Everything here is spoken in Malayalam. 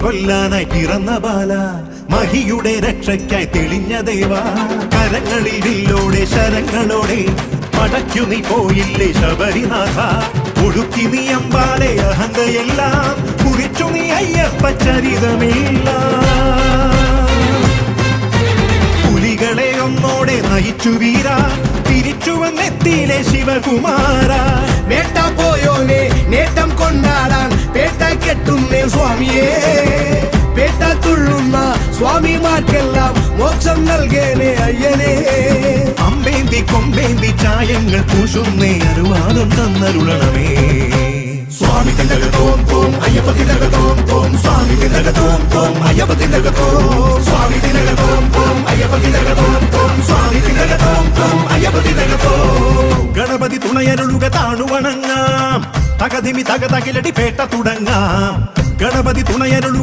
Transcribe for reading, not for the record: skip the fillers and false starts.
കൊല്ലാനായി പിറന്ന ബാല, മഹിയുടെ രക്ഷയ്ക്കായി തെളിഞ്ഞ ദേവ. കരങ്ങളിൽ വില്ലോടെ ശരങ്ങളോടെ മടക്കു നീ പോയില്ലേ ശബരിനാഥ. ഒടുക്കി നീ അമ്പാലെ അഹന്തയെല്ലാം കുറിച്ചു നീ അയ്യപ്പ ചരിതമില്ല. പുലികളെ ഒന്നോടെ നയിച്ചു വീര, തിരിച്ചു വന്നെത്തിയിലെ ശിവകുമാര. വേട്ട പോയോനെ നേട്ടം കൊണ്ടാടാൻ പേട്ട കെട്ടുന്നേ സ്വാമിയേ. പേട്ട തുള്ളുന്ന സ്വാമിമാർക്കെല്ലാം മോക്ഷം നൽകേനെ അയ്യനെ. അമ്പേന്തി കൊമ്പേന്തി ചായങ്ങൾ പൂശുന്നേ അനുവാദം തന്നരുളണമേ. സ്വാമി തിണ്ടകത്തോം തോം അയ്യപ്പ തിണ്ടകത്തോം തോം. സ്വാമി തിണ്ടകത്തോം തോം അയ്യപ്പ തിണ്ടകത്തോം. സ്വാമി തിണ്ടകത്തോം തോം അയ്യപ്പ തിണ്ടകത്തോം തോം. സ്വാമി തിണ്ടകത്തോം തോം അയ്യപ്പ തിണ്ടകത്തോം. ഗണപതി തുണയരുളുക താണുവണങ്ങാം, തകതിമി തകതകിലടി പേട്ട തുടങ്ങാം. ഗണപതി തുണയരുളുക